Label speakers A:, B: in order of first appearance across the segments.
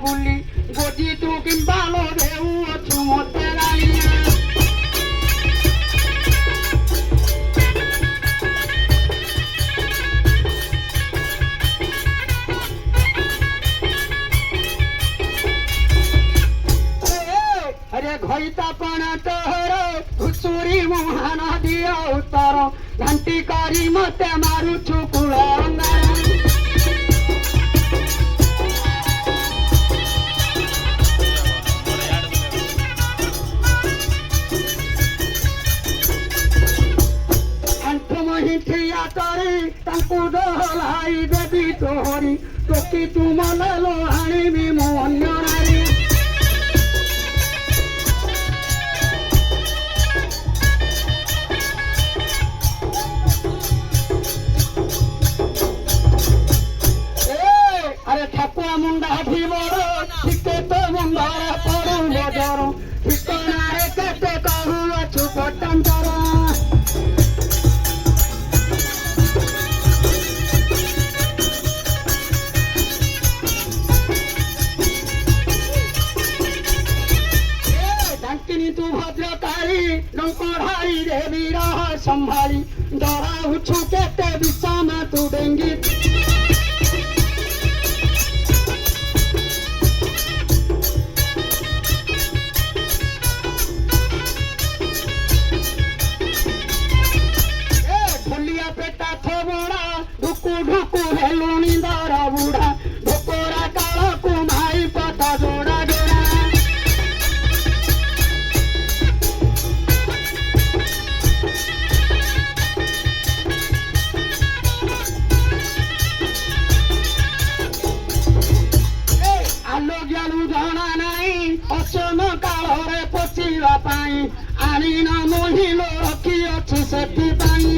A: ବୋଲି ଗୋଜି ତୁ କିମ୍ବା ଲୋ ଦେଉଅଛୁ ମୋତେ ରାଣିଆ अरे घोईता पण तोहर घुसुरी मुहान दिया उतार घंटी करी मते मारू छुकुला हिठिया तरी तांकु दोहलाई देवी तोहरी टोकी तुम लो आनिबी मो अन्य नारी अरे ठाकुआ मुंडा भी बड़ ठीके तो मुंडार पड़ू बजर ठिकनारे केते कहू अछु पटंतर तू भद्रकारी लंकढ़ाई रे वीरा संभाली डरा उछु केते विषम तू डेंगी ढोलिया पेटा थोबड़ा ढुकु ढुकु हेलुनी दरा बुढ़ा ढोकोरा काला कुमाई पता जोड़ा जोड़ा जଣା নাই অচম কাଳରେ ପଚିବା ପାଇଁ ଆଣିନ ମହିଲ ରଖି ଅଛୁ ସେଥିପାଇଁ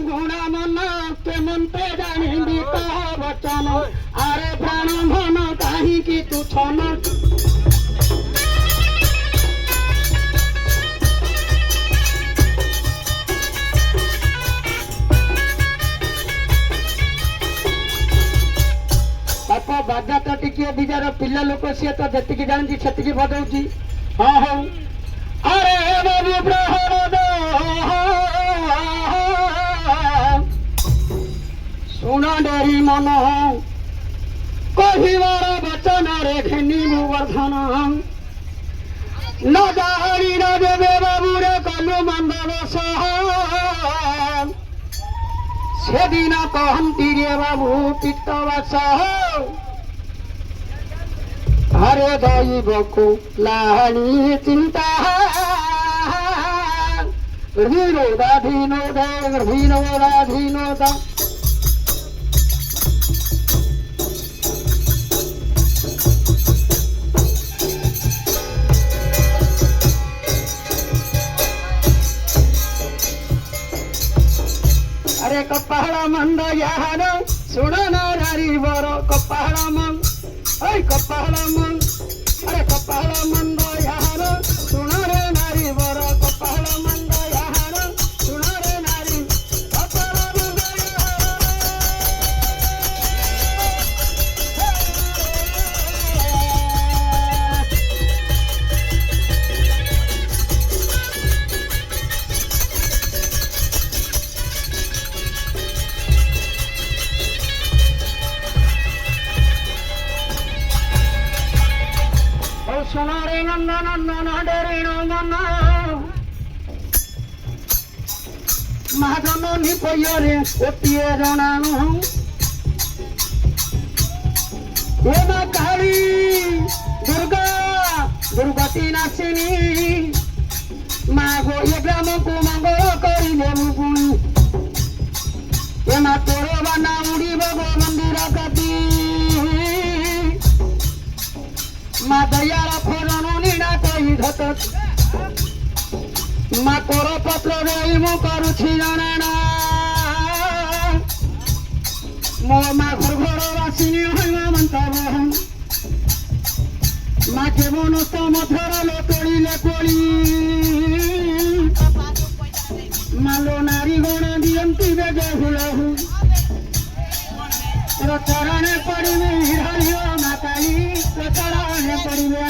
A: ଗୁଣା ମନ କେମନ୍ତେ ଜାଣିବି କହ ବଚନ ଆରେ ପ୍ରାଣ ଧନ କାହିଁକି ତୁ ଛନ बाजा तो टिके बिजार पिला लोक सी तो जी जानती से बजाऊँ हाँ हाँ अरे बाबू प्रहर शुण डेरी मन कहिबार वचन रे घेनी वर्धन न जाहारी न देवे बाबू रे कलु मंदवस से दिन कहती रे बाबू पित्तवास हरे दैव को लानी चिंता धीनोदा अरे कपाड़ा मंद यार सुन नारी बर कपाड़ा मंद कपाड़ा मंद अरे कपाड़ा मंद यार सुन रे नारी बर कपाड़ा मंद यार सुन रे नारी कपाड़ा मंद सुनारे नंदन नंदन डेरी नंदन महाजन निपयरे ओटिए जनानु हे मां काली दुर्गा दुर्गति नाशिनी मां गो ये ग्राम को मंगल करिले मुगुणी हे मां तोर बना उड़ीब गो मंदिर गति मां दयाला फरनु नीना कही धत मां कोर पत्र रही मु करुछि जनाना मो मां घर घर वासिनी होइमा मंतव मां के मनुष्य मथर लोकड़ी ले कोली ଚରଣେ ପଡ଼ିବେ ହରିଓ ମାତାଳି ତୋ ଚରଣେ ପଡ଼ିବେ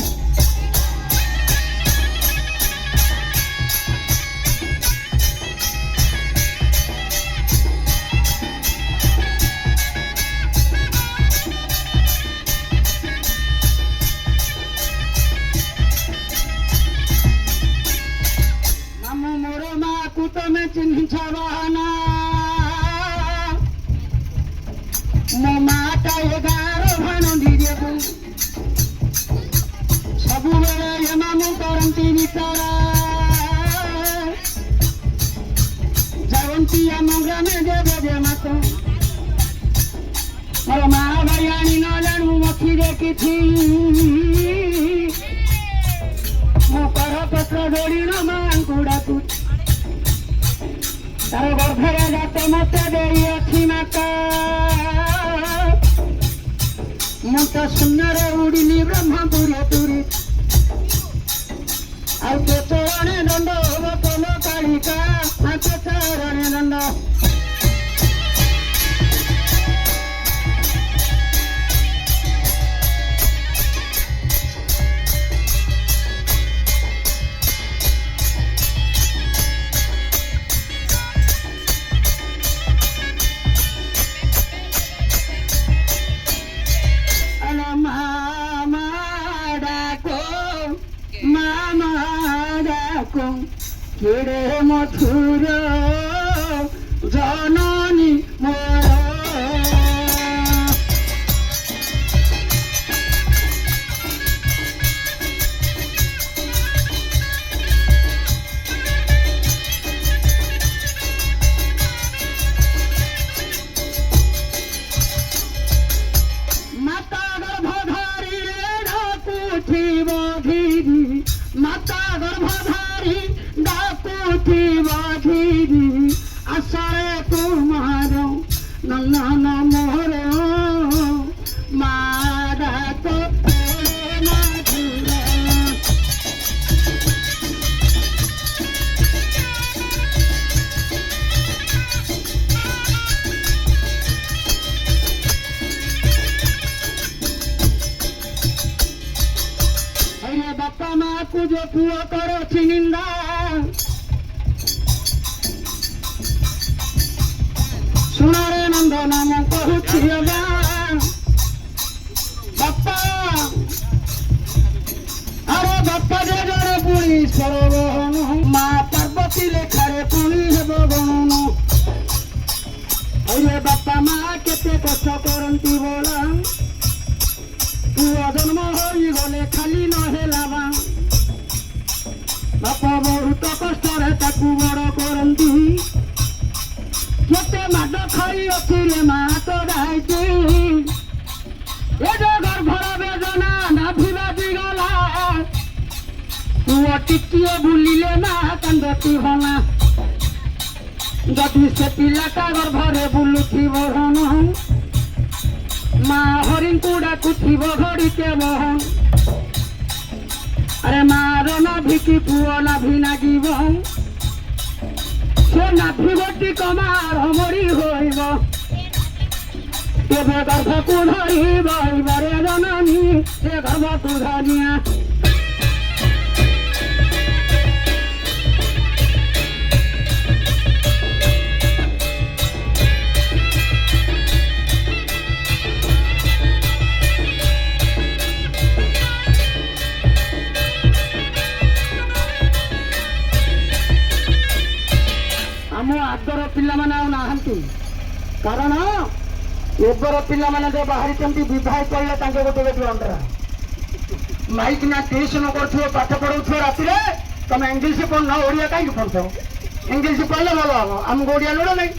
A: ମାମୁଁ ମୋର ମାକୁ ତମେ ଚିହ୍ନିଛ ବାହାନା ମୋ ମାଟା ଏ ଗାଁର ଭାନ ଦିଦିକୁ ସବୁବେଳେ ଏ ମାମୁଁ କରନ୍ତି ବିଚାର ଯାଆନ୍ତି ଆମ ଗ୍ରାମେ ଦେବେ ଯେ ମାତ ମୋର ମା ଭାଇ ଆଣି ନ ଜାଣୁ ମଥିରେ କିଛି ମୁଁ କରପତ୍ର ଦୋଡ଼ିଣ ମାଙ୍କୁ ଡାକୁ ତାର ଗର୍ଭରେ ଜାତ ମତେ ଦେଇଅଛି ମାତା ମୁଁ ତ ଶୂନ୍ୟରେ ଉଡ଼ିଲି ବ୍ରହ୍ମପୁରୀ ତୁରୀ ଆଉ ତୋ ଚରଣେ ଦଣ୍ଡ ହବ ତୋଲ କାଳିକା ତୋ ଚରଣେ ଦଣ୍ଡ কেড়ে মথুর জননী মোর মাতা গর্ভধারী ডাকুথিব ধীরি মাতা গর্ভধারী ডাকুথিব ধীরি আশারে তোমার নন্দন মোর মা ডাক মধুর ବାପା ମାକୁ ଯୋ ପୁଅ କରୁଛି ନିନ୍ଦା ଶୁଣରେ ନନ୍ଦନ ମୁଁ କହୁଛି ବାପା ଆରେ ବାପା ଯେ ଜଣେ ପୁଣି ସରବହନ ମା ପାର୍ବତୀ ଲେଖାରେ ପୁଣି ହେବ ଗଣନ ବାପା ମା କେତେ କଷ୍ଟ କରନ୍ତି ବୋଲା ପୁଅ ଜନ୍ମ ହୋଇଗଲେ ଖାଲି ନ ହେଲା ବାପା ବହୁତ କଷ୍ଟରେ ତାକୁ ବଡ଼ କରନ୍ତି କେତେ ମାଡ଼ ଖାଇ ଅଛି ରେ ମା ତ ଯାଇଛେ ଏ ଯେ ଗର୍ଭର ବେଦନା ନାଭି ବାଜିଗଲା ପୁଅ ଟିକିଏ ବୁଲିଲେ ମା କାନ୍ଦତି ହନା ଯଦି ସେ ପିଲାଟା ଗର୍ଭରେ ବୁଲୁଥିବ ହନ মা হরিণকু ডাকুথিব ঘড়িতে বহন আরে মার নাভিকি পুয় নাভি নাগিব সে নাভি বটি কমার মরি হইব এবে গর্ভকু ধরিব এবারে জননী সে গর্ভকু ধরিয়া ଆଗର ପିଲାମାନେ ଆଉ ନାହାନ୍ତି କାରଣ ଏବେର ପିଲାମାନେ ଯୋଉ ବାହାରିଛନ୍ତି ବିବାହ କଲେ ତାଙ୍କେ ଗୋଟେ ଗୋଟେ ଅଣ୍ଡରା ମାଇକି ନା ଟ୍ୟୁସନ କରୁଥିବ ପାଠ ପଢଉଥିବ ରାତିରେ ତମେ ଇଂଲିଶ ପଢୁନ ଓଡ଼ିଆ କାହିଁକି ପଢୁଛ ଇଂଲିଶ ପଢିଲେ ଭଲ ହବ ଆମକୁ ଓଡ଼ିଆ ଲୋଡ଼ ନାହିଁ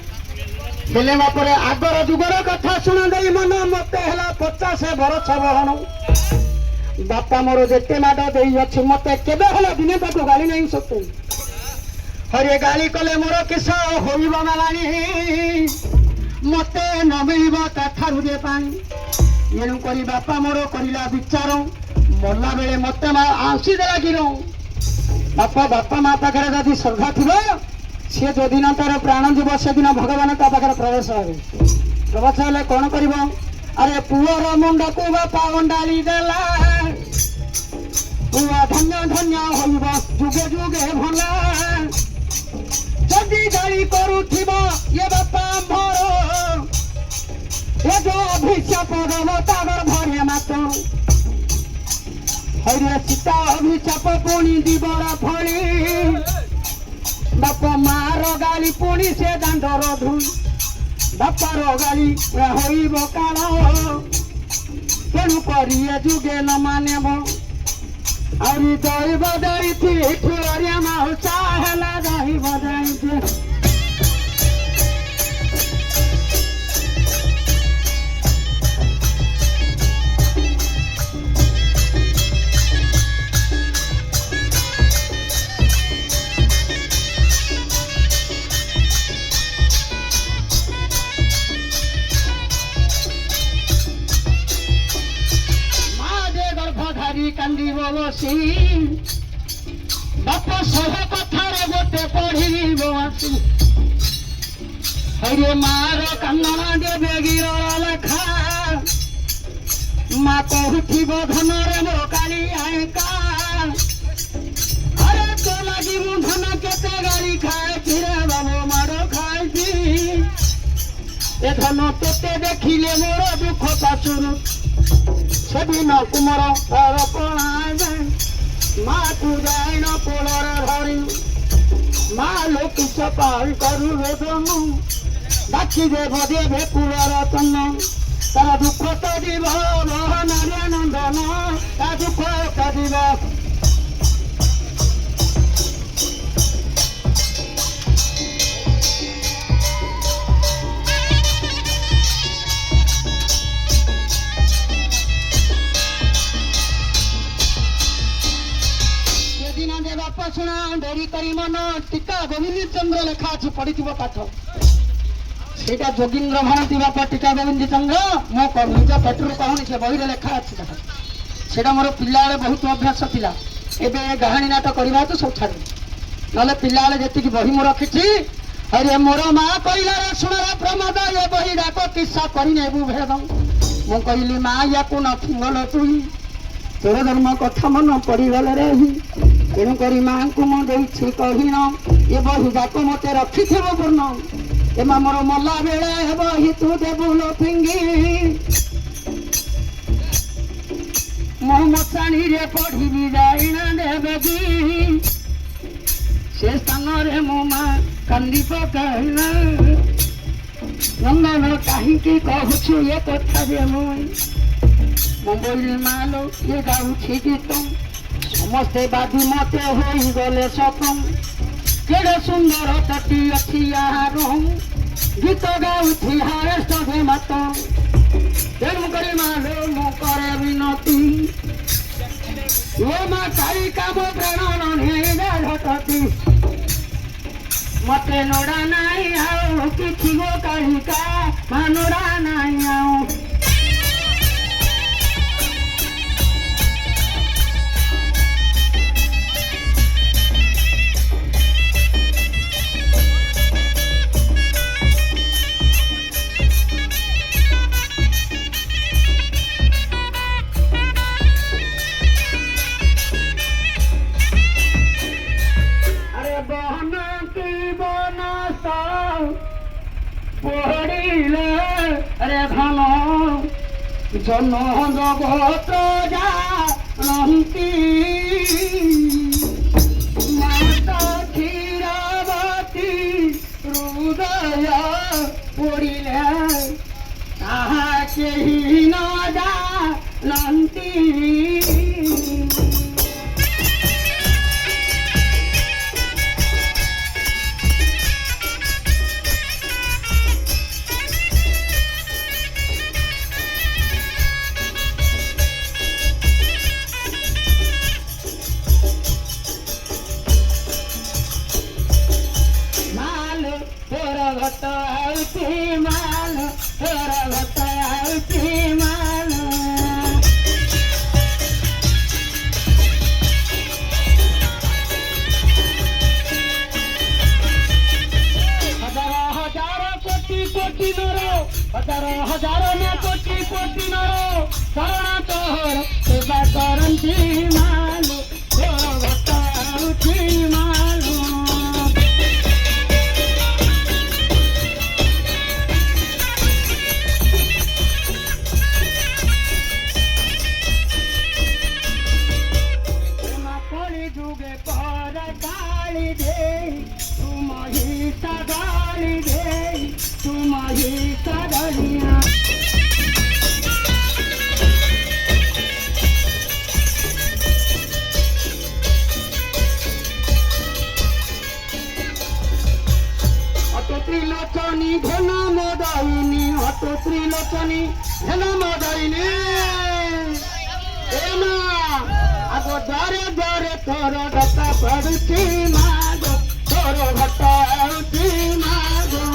A: ହେଲେ ପରେ ଆଗର ଯୁଗର କଥା ଶୁଣ ଦେଇ ମନ ମତେ ହେଲା 50 ବର୍ଷ ବହନ ବାପା ମୋର ଯେତେ ମାଡ଼ ଦେଇଅଛି ମତେ କେବେ ହେଲେ ଦିନେ ତାକୁ ଗାଳି ନାହିଁ ସତେ हरे गाली कले मोर किस होइब मालानी मते न मिलिब ताठारु जे पानी एणु करी बापा मोर करिला विचार मरला बेले मते आंसी देला गिरो बापा बापा मा पाखरे जदि श्रद्धा थिबो से जो दिन तार प्राण जीव से दिन भगवान ता पाखरे प्रवेश हेबे प्रवेश हेले कोन करिब अरे पुअर मुंड को बापा अंडाली देला पुआ धन्य धन्य होइब जुगे जुगे भला जदि गाड़ी करुथिब ये बापा मोर ए जो अभिशाप देव तागर भरे मात हरे सीता अभिशाप पुणी दिबरा फणी बाप मार गाली पुणी से दांडर धुई बापार गाली हईब काल तेणु करी जुगे न मानेब आउरी दैव दैथी ठुरिया माउसा हेला दैव दैथी कांदी बसी बाप सह कथार गोटे पढ़ी बसी हरे मार कांदना देवे गिर लेखा माँ कहूब धन रे मो काली आएका अरे तो लगी मु धन केते गाड़ी खाए रे बाबू मार खाई ए धन तोते देखिले मोर दुख पाचुरु सेदिन कुमर प्रणाय माँ तू जाइन कोलर धरी माँ लोक सपाल करु वेदन डाकी देव देवे कुलर तन तार दुख तो दिव नारी नंदन ता दुख तो दिव शुणा डरी करी मन टीका गोविंद चंद्र लेखा अच्छी पढ़ी पाठ से जोगींद्र भारती बाप टीका गोविंद चंद्र मो निज पेटर कहूनी से बही लेखा अच्छी से मोर पिला बहुत अभ्यास था एवं गाहाणी नाट करवा तो सब छाड़ ना पिला जी बही मोर रखी अरे मोर माँ कहला शुणा प्रमोद ये बही डाक किस्सा करनेबू भेद मु कहली माँ या न फिंगल तुई तोर धर्म कथा मन पड़गले रही तेणुक माँ को मुझे कहीन ये बही जाक मत रखी पूर्ण एमा मोर मला बेले बही तू देबुल फिंगी मो मशाणी रे पढ़ी जाइना देवगी से स्थान रे मो माँ कांदी पकाइना नंदन कहीं कहूँ ये कथा जे मुंबई मालो ये गाँची गीत समस्ते बाधी मते हो गले सतम केड़े सुंदर तटी अच्छी यार गीत गाउथी हारेस्ट दे मत तेणु करी मालो मो करे विनती ये माँ काली काम प्राण घटती मते नोड़ा नाई आओ किछि गो कालिका मानोड़ा नाई आओ अरे धन जन जगत जानती माता क्षीरवती हृदय पड़िले ताहा केही न जानती माल तेरा बताया माल हजार हजार कोटि कोटि नर ହଜାର ହଜାର ନା କୋଟି କୋଟି ନର ଶରଣ ତୋର ସେବା କରନ୍ତି ମାଲୁ ତୋର ଘଟାଉଛି ମାଲୁ। କଳି ଯୁগে ପର ଗାଳି ଦେଇ ତୁମ ହିତା ଗାଳି ଦେଇ ତୁମ ହିତା ଗାଳିଆ। অত ত্রিলোচনী ঘন মদাইনি অত ত্রিলোচনী ঘন মদাইনি এনা আগো দ্বারে দ্বারে তোর ঘটা পড়ুছি মাগো তোর ঘটা উঠি মাগো।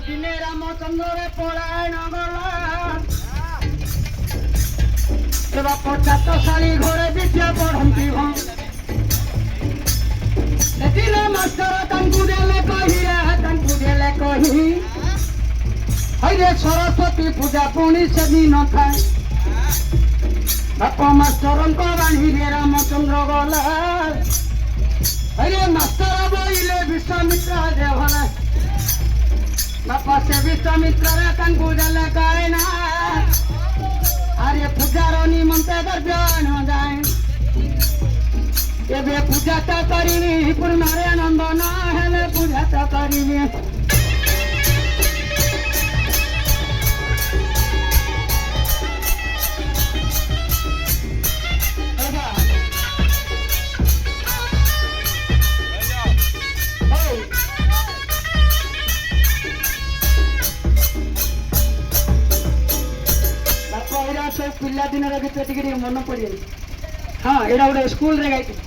A: দিনে রামচন্দ্রে পরায়ণ গলা এবার পঁচাত্তরশালী ঘরে বিদ্যা পড়ন্তি ସେଥିରେ ମାଷ୍ଟର ତାଙ୍କୁ ଦେଲେ କହି ହଇରେ ସରସ୍ୱତୀ ପୂଜା ପୁଣି ସେଦିନ ଥାଏ। ବାପ ମାଷ୍ଟରଙ୍କ ବାଣୀରେ ରାମଚନ୍ଦ୍ର ଗଲା ହଇରେ ମାଷ୍ଟର ବୋଇଲେ ବିଶ୍ୱାମିତ୍ର ଦେଭଲା ବାପ ସେ ବିଶ୍ୱାମିତ୍ରରେ ତାଙ୍କୁ ଦେଲେ କାଇନା ଆରେ ପୂଜାର ନିମନ୍ତେ ଦର୍ଜନ ଯାଏ ଏବେ ପୂଜାଟା କରିବି ପୂର୍ଣ୍ଣରେ ନନ୍ଦନ ହେଲେ ପୂଜାଟା କରିବି। ବାପ ଏଇଟା ସବୁ ପିଲାଦିନର ଗୀତ ଟିକେ ଟିକେ ମନେ ପଡ଼ିଯାଉଛି। ହଁ ଏଇଟା ଗୋଟେ ସ୍କୁଲରେ ଗାଇଥିଲି।